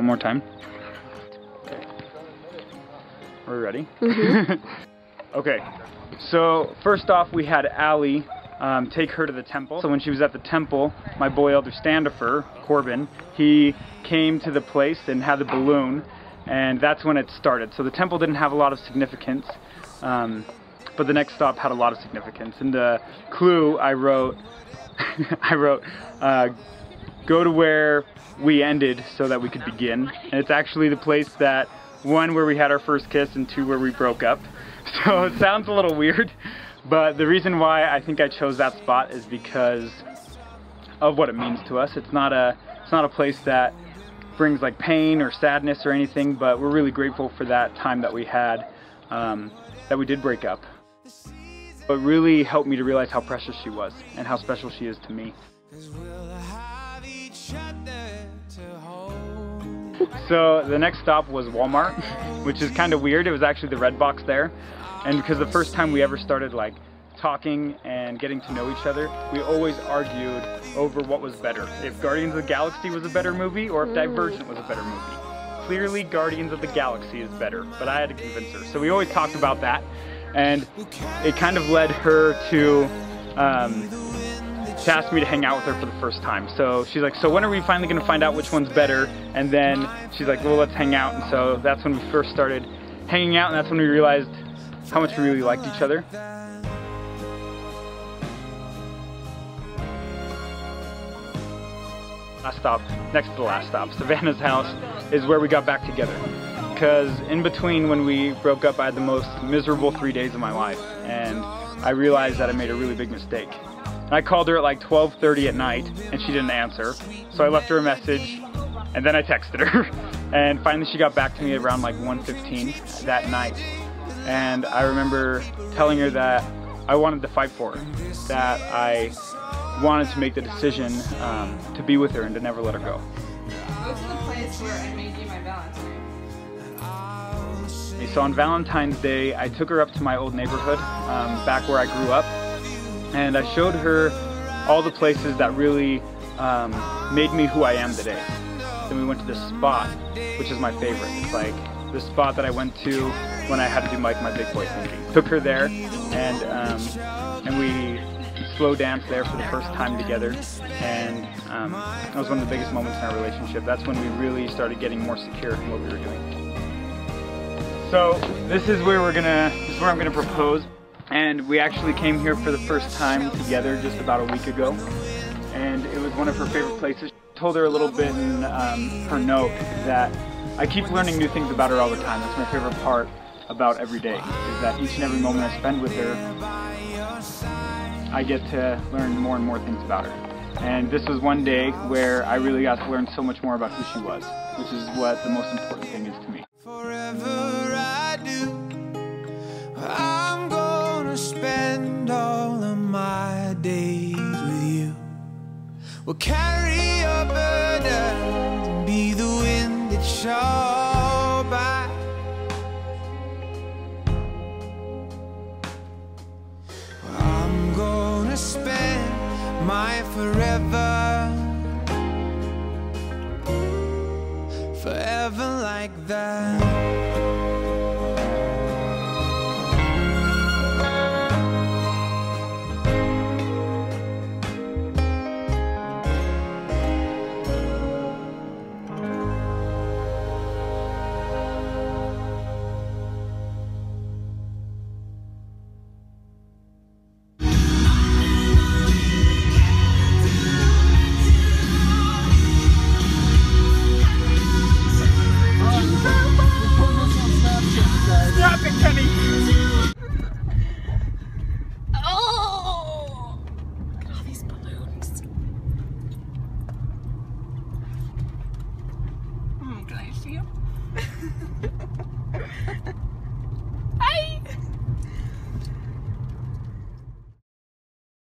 one more time. Okay. We're ready? Okay, so first off we had Allie take her to the temple. So when she was at the temple, my boy Elder Standifer, Corbin, he came to the place and had the balloon, and that's when it started. So the temple didn't have a lot of significance, but the next stop had a lot of significance. And the clue I wrote, go to where we ended so that we could begin. And it's actually the place that, one, where we had our first kiss, and two, where we broke up. So it sounds a little weird, but the reason why I think I chose that spot is because of what it means to us. It's not a place that brings like pain or sadness or anything, but we're really grateful for that time that we had, that we did break up. It really helped me to realize how precious she was and how special she is to me. So the next stop was Walmart, which is kind of weird. It was actually the red box there. And because the first time we ever started like talking and getting to know each other, we always argued over what was better. If Guardians of the Galaxy was a better movie or if Divergent was a better movie. Clearly Guardians of the Galaxy is better, but I had to convince her. So we always talked about that. And it kind of led her to ask me to hang out with her for the first time. So she's like, so when are we finally going to find out which one's better? And then she's like, well, let's hang out. And so that's when we first started hanging out, and that's when we realized how much we really liked each other. Last stop, next to the last stop, Savannah's house, is where we got back together. Because in between when we broke up, I had the most miserable 3 days of my life, and I realized that I made a really big mistake. And I called her at like 12:30 at night, and she didn't answer, so I left her a message, and then I texted her, and finally she got back to me around like 1:15 that night. And I remember telling her that I wanted to fight for her, that I wanted to make the decision to be with her and to never let her go. Go to the place where I made you my Valentine. So on Valentine's Day, I took her up to my old neighborhood, back where I grew up, and I showed her all the places that really made me who I am today. Then we went to this spot, which is my favorite. It's like the spot that I went to when I had to do my big boy thinking. Took her there, and we slow danced there for the first time together, and that was one of the biggest moments in our relationship. That's when we really started getting more secure in what we were doing. So this is where I'm gonna propose, and we actually came here for the first time together just about a week ago, and it was one of her favorite places. I told her a little bit in her note that I keep learning new things about her all the time. That's my favorite part about every day, is that each and every moment I spend with her, I get to learn more and more things about her. And this was one day where I really got to learn so much more about who she was, which is what the most important thing is to me. Forever I do, I'm gonna spend all of my days with you. We'll carry your burden and be the wind that shall by. I'm gonna spend my forever, forever like that.